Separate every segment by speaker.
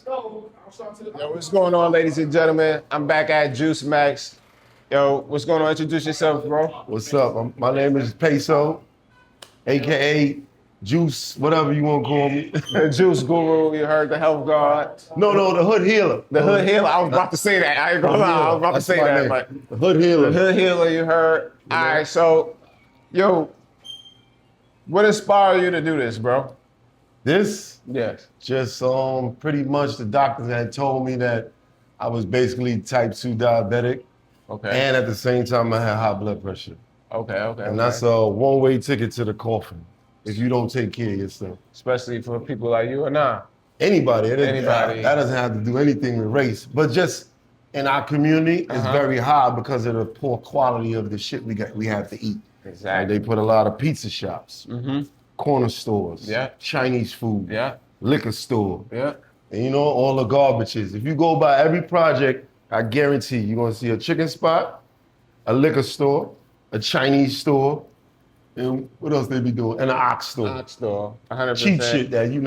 Speaker 1: Yo, what's going on, ladies and gentlemen? I'm back at Juicemax. Yo, what's going on? Introduce yourself, bro.
Speaker 2: What's up? My name is Peso, aka Juice, whatever you want to call me.
Speaker 1: The Juice Guru, you heard the health guard.
Speaker 2: No, the Hood Healer.
Speaker 1: The Hood Healer, I was about to say that. I ain't gonna lie, I was about to
Speaker 2: That's
Speaker 1: say
Speaker 2: my
Speaker 1: that,
Speaker 2: name.
Speaker 1: but
Speaker 2: The Hood Healer.
Speaker 1: the Hood Healer, you heard. All right, so, yo, what inspired you to do this, bro?
Speaker 2: This
Speaker 1: Yes.
Speaker 2: just pretty much the doctors had told me that I was basically type 2 diabetic,
Speaker 1: Okay.
Speaker 2: and at the same time I had high blood pressure.
Speaker 1: Okay.
Speaker 2: And that's a one-way ticket to the coffin if you don't take care of yourself.
Speaker 1: Especially for people like you or not.
Speaker 2: Anybody.
Speaker 1: Anybody.
Speaker 2: That doesn't have to do anything with race. But just in our community, it's very high because of the poor quality of the shit we have to eat.
Speaker 1: Exactly.
Speaker 2: They put a lot of pizza shops, corner stores,
Speaker 1: Yeah.
Speaker 2: Chinese food,
Speaker 1: Yeah.
Speaker 2: liquor store,
Speaker 1: Yeah.
Speaker 2: and you know, all the garbages. If you go by every project, I guarantee you're gonna see a chicken spot, a liquor store, a Chinese store, and what else they be doing? And an ox store.
Speaker 1: Ox store, 100%.
Speaker 2: Cheap shit that you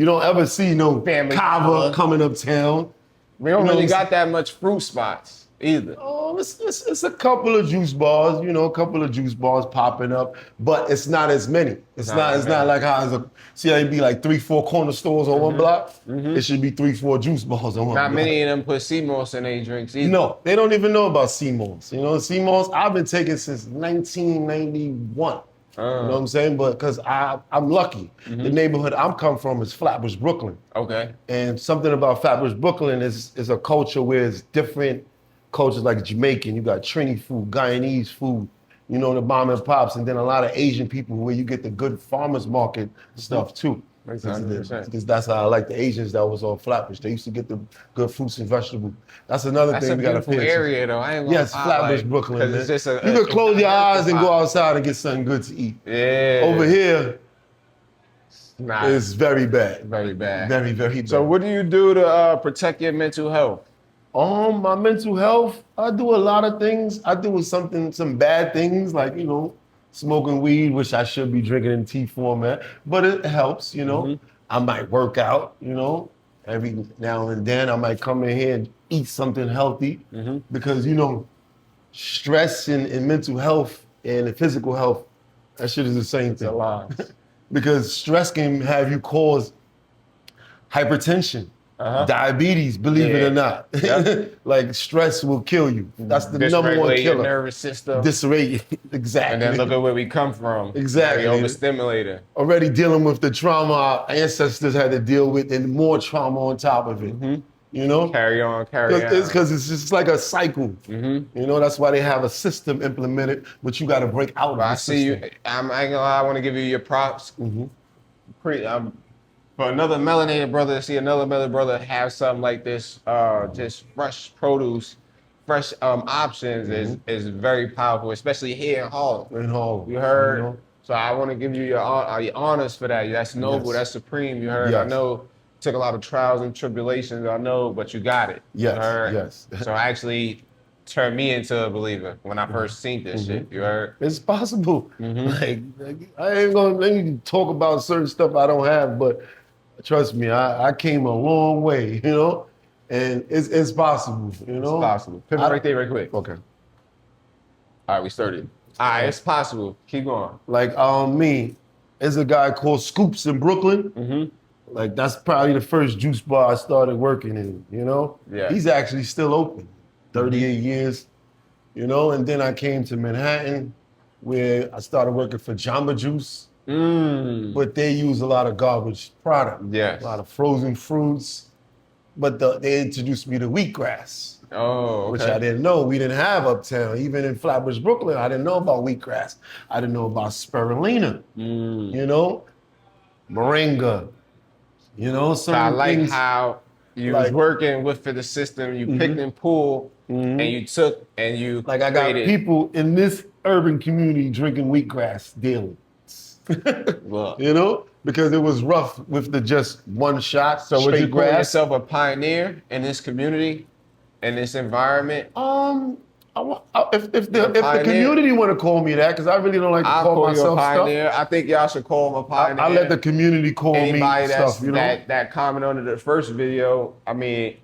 Speaker 2: don't ever see no
Speaker 1: Family
Speaker 2: kava
Speaker 1: color.
Speaker 2: coming uptown.
Speaker 1: We don't
Speaker 2: You know
Speaker 1: really
Speaker 2: what I'm
Speaker 1: got that much fruit spots either.
Speaker 2: Oh, it's a couple of juice bars, a couple of juice bars popping up, but it's not as many. It's not like how see how it be like 3-4 corner stores on one block? It should be 3-4 juice bars on one block.
Speaker 1: Not many of them put sea moss in their drinks either.
Speaker 2: No, they don't even know about sea moss. Sea moss I've been taking since 1991. You know what I'm saying? But because I'm lucky. The neighborhood I'm come from is Flatbush, Brooklyn.
Speaker 1: Okay.
Speaker 2: And something about Flatbush, Brooklyn is a culture where it's different cultures like Jamaican, you got Trini food, Guyanese food, the mom and pops, and then a lot of Asian people where you get the good farmers market stuff too.
Speaker 1: Makes 100%.
Speaker 2: Because that's how I like the Asians that was on Flatbush. They used to get the good fruits and vegetables. That's another
Speaker 1: That's
Speaker 2: thing
Speaker 1: a
Speaker 2: we gotta
Speaker 1: beautiful
Speaker 2: pay attention.
Speaker 1: area though. I ain't gonna
Speaker 2: Yes,
Speaker 1: lie,
Speaker 2: Flatbush,
Speaker 1: like,
Speaker 2: Brooklyn,
Speaker 1: 'cause
Speaker 2: man.
Speaker 1: it's just
Speaker 2: You can close your eyes and go outside and get something good to eat.
Speaker 1: Yeah.
Speaker 2: Over here,
Speaker 1: Nah,
Speaker 2: it's very bad.
Speaker 1: very bad.
Speaker 2: Very, very bad.
Speaker 1: So what do you do to protect your mental health?
Speaker 2: My mental health, I do a lot of things. I do some bad things like, smoking weed, which I should be drinking in tea format, but it helps, I might work out, every now and then I might come in here and eat something healthy because, stress and mental health and physical health, that shit is the same thing.
Speaker 1: It's a lot.
Speaker 2: Because stress can have you cause hypertension, diabetes, believe it or not.
Speaker 1: Yep.
Speaker 2: Like stress will kill you. That's the number one
Speaker 1: Dysregulate your
Speaker 2: killer.
Speaker 1: nervous system.
Speaker 2: Disarray, exactly.
Speaker 1: And then look at where we come from.
Speaker 2: Exactly.
Speaker 1: Very overstimulated.
Speaker 2: Already dealing with the trauma our ancestors had to deal with and more trauma on top of it.
Speaker 1: Carry on.
Speaker 2: Because it's just like a cycle. That's why they have a system implemented, but you got to break out of the
Speaker 1: I see
Speaker 2: system.
Speaker 1: you. I ain't gonna lie, I want to give you your props. For another melanated brother to see another melanated brother have something like this, just fresh produce, fresh options is very powerful, especially here in Harlem.
Speaker 2: In Harlem.
Speaker 1: You heard? So I want to give you your honors for that. That's noble.
Speaker 2: Yes.
Speaker 1: That's supreme. You heard? I
Speaker 2: Yes.
Speaker 1: know it took a lot of trials and tribulations. I know, but you got it.
Speaker 2: Yes,
Speaker 1: You heard?
Speaker 2: yes.
Speaker 1: So actually turned me into a believer when I first seen this shit. You heard?
Speaker 2: It's possible. Like, I ain't gonna let me talk about certain stuff I don't have, but trust me, I came a long way, and it's possible,
Speaker 1: It's possible. Pivot right there, right quick.
Speaker 2: Okay.
Speaker 1: All right, we started. All right, it's possible. Keep going.
Speaker 2: Like me, there's a guy called Scoops in Brooklyn. Like that's probably the first juice bar I started working in.
Speaker 1: Yeah.
Speaker 2: He's actually still open, 38 years. And then I came to Manhattan, where I started working for Jamba Juice. But they use a lot of garbage product.
Speaker 1: Yes.
Speaker 2: A lot of frozen fruits. But they introduced me to wheatgrass,
Speaker 1: Oh, okay.
Speaker 2: which I didn't know. We didn't have uptown. Even in Flatbush, Brooklyn, I didn't know about wheatgrass. I didn't know about spirulina, moringa,
Speaker 1: So I
Speaker 2: certain
Speaker 1: like
Speaker 2: things.
Speaker 1: how you was working with for the system. You picked and pulled, and you took and you
Speaker 2: Like I got
Speaker 1: created.
Speaker 2: people in this urban community drinking wheatgrass daily.
Speaker 1: Look.
Speaker 2: Because it was rough with the just one shot.
Speaker 1: So would you
Speaker 2: straight
Speaker 1: call
Speaker 2: grass.
Speaker 1: yourself a pioneer in this community, in this environment?
Speaker 2: If the
Speaker 1: pioneer.
Speaker 2: community want to call me that, because I really don't like to
Speaker 1: I'll
Speaker 2: call
Speaker 1: call you a
Speaker 2: myself
Speaker 1: pioneer.
Speaker 2: stuff.
Speaker 1: I think y'all should call him a pioneer.
Speaker 2: I let the community call
Speaker 1: Anybody
Speaker 2: me
Speaker 1: that's
Speaker 2: stuff, you know?
Speaker 1: that comment on the first video, I mean,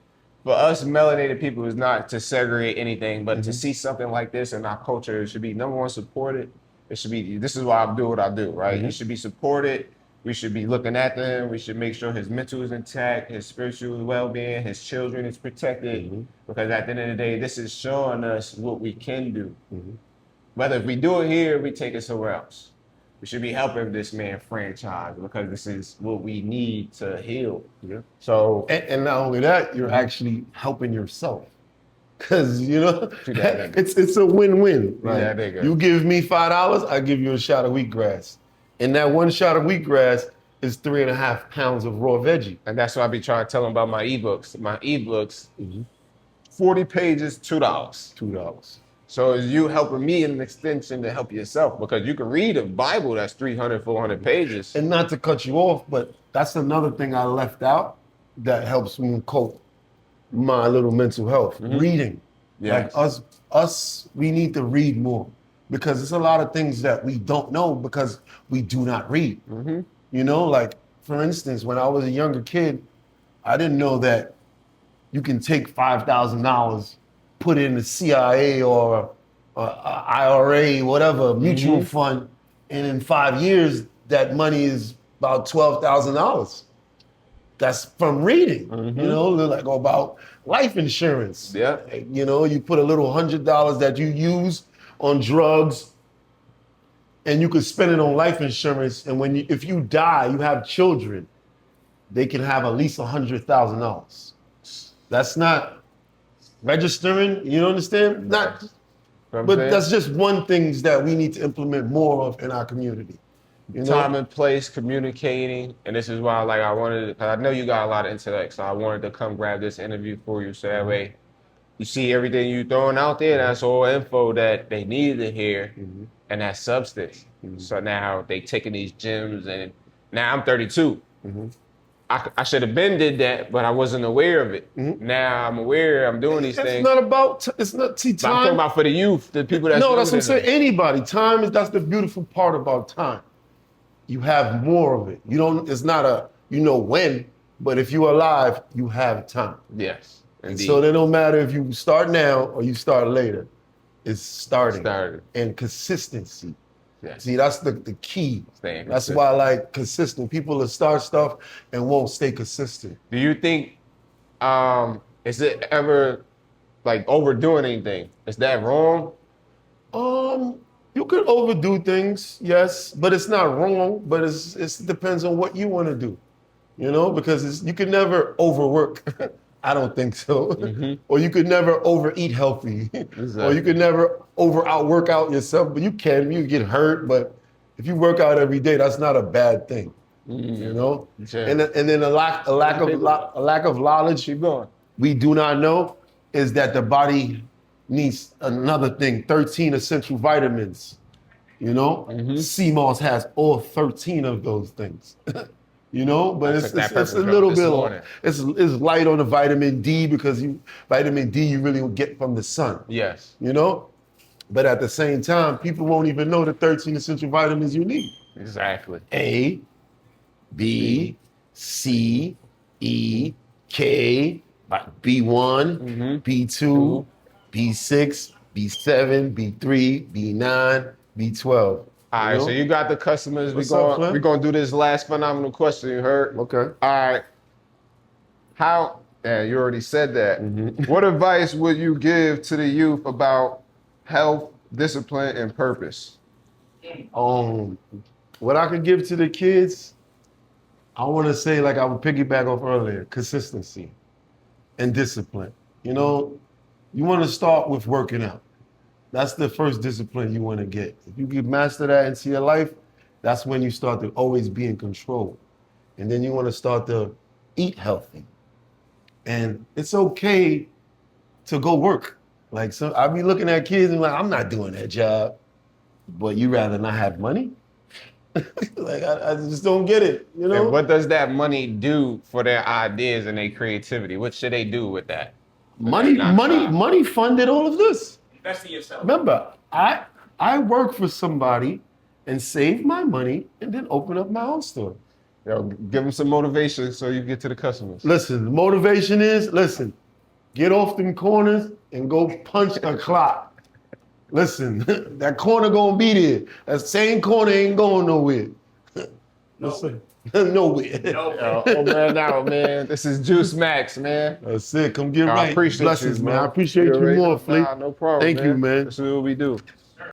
Speaker 1: for us melanated people, is not to segregate anything, but to see something like this in our culture, it should be number one supported. It should be, this is why I do what I do, right? It should be supported. We should be looking at them. We should make sure his mental is intact, his spiritual well-being, his children is protected. Because at the end of the day, this is showing us what we can do. Whether if we do it here, we take it somewhere else. We should be helping this man franchise because this is what we need to heal.
Speaker 2: Yeah.
Speaker 1: So,
Speaker 2: And not only that, you're actually helping yourself. Cause you know,
Speaker 1: that nigga.
Speaker 2: it's a win-win.
Speaker 1: that nigga.
Speaker 2: You give me $5, I give you a shot of wheatgrass. And that one shot of wheatgrass is 3.5 pounds of raw veggie.
Speaker 1: and that's why I be trying to tell them about my ebooks. My ebooks, 40 pages, $2.
Speaker 2: $2.
Speaker 1: So is you helping me in an extension to help yourself because you can read a Bible that's 300, 400 pages.
Speaker 2: And not to cut you off, but that's another thing I left out that helps me cope my little mental health. Reading.
Speaker 1: Yes.
Speaker 2: Like us, we need to read more because there's a lot of things that we don't know because we do not read. You know, like for instance, when I was a younger kid, I didn't know that you can take $5,000, put it in the CIA or IRA, whatever, mutual fund, and in 5 years, that money is about $12,000. That's from reading, you know, like about life insurance.
Speaker 1: Yeah.
Speaker 2: You know, you put a little $100 that you use on drugs and you could spend it on life insurance. And if you die, you have children, they can have at least $100,000. That's not registering, you understand? Not, but that's just one thing that we need to implement more of in our community. You know?
Speaker 1: Time and place, communicating, and this is why, like, I wanted, because I know you got a lot of intellect, so I wanted to come grab this interview for you, so that way you see everything you throwing out there. That's all info that they needed to hear, and that's substance. So now they taking these gems, and now I'm 32. I should have been did that, but I wasn't aware of it. Now I'm aware. I'm doing these things.
Speaker 2: It's not about. It's not time.
Speaker 1: But I'm talking about for the youth, the people that.
Speaker 2: No, that's what I'm saying. Anybody. Time is. That's the beautiful part about time. You have more of it. You don't. It's not a. You know when, but if you're alive, you have time.
Speaker 1: Yes.
Speaker 2: And so it don't matter if you start now or you start later. It's starting. And consistency.
Speaker 1: Yes.
Speaker 2: See, that's the key.
Speaker 1: Staying
Speaker 2: that's
Speaker 1: consistent.
Speaker 2: why I like consistent. People will start stuff and won't stay consistent.
Speaker 1: Do you think, is it ever like overdoing anything? Is that wrong?
Speaker 2: You can overdo things, yes, but it's not wrong. But it depends on what you want to do, you know, because you can never overwork. I don't think so. Or you could never overeat healthy.
Speaker 1: Exactly.
Speaker 2: Or you could never outwork out yourself. But you get hurt. But if you work out every day, that's not a bad thing. You know.
Speaker 1: Sure.
Speaker 2: And then a lack of knowledge.
Speaker 1: Keep going.
Speaker 2: We do not know is that the body needs another thing, 13 essential vitamins. You know, sea moss has all 13 of those things. You know, but it's a little bit. It's light on the vitamin D because vitamin D you really get from the sun.
Speaker 1: Yes.
Speaker 2: You know, but at the same time, people won't even know the 13 essential vitamins you need.
Speaker 1: Exactly.
Speaker 2: A, B, C, E, K, B1, B2, B6, B7, B3, B9, B12.
Speaker 1: All right, so you got the customers. We're going to do this last phenomenal question, you heard?
Speaker 2: Okay.
Speaker 1: All right. You already said that. What advice would you give to the youth about health, discipline, and purpose?
Speaker 2: What I could give to the kids, I want to say, like I would piggyback off earlier, consistency and discipline. You know, you want to start with working out. That's the first discipline you want to get. If you can master that into your life, that's when you start to always be in control. And then you want to start to eat healthy. And it's okay to go work. Like, so I be looking at kids and like, I'm not doing that job. But you rather not have money? Like, I just don't get it, you know?
Speaker 1: And what does that money do for their ideas and their creativity? What should they do with that?
Speaker 2: Money funded all of this.
Speaker 3: Invest in yourself.
Speaker 2: Remember, I work for somebody and save my money and then open up my own store.
Speaker 1: Yo, give them some motivation so you get to the customers.
Speaker 2: Listen, the motivation is, listen, get off them corners and go punch a clock. Listen, that corner gonna be there. That same corner ain't going nowhere. Listen, nowhere.
Speaker 1: Yo, over and out, man. This is Juicemax, man.
Speaker 2: That's it. Come get
Speaker 1: I
Speaker 2: right.
Speaker 1: appreciate
Speaker 2: Blessings,
Speaker 1: you,
Speaker 2: man.
Speaker 1: bro.
Speaker 2: I appreciate
Speaker 1: You're
Speaker 2: you
Speaker 1: right.
Speaker 2: more, Flake.
Speaker 1: Nah, no problem.
Speaker 2: Thank you, man.
Speaker 1: This is what we do.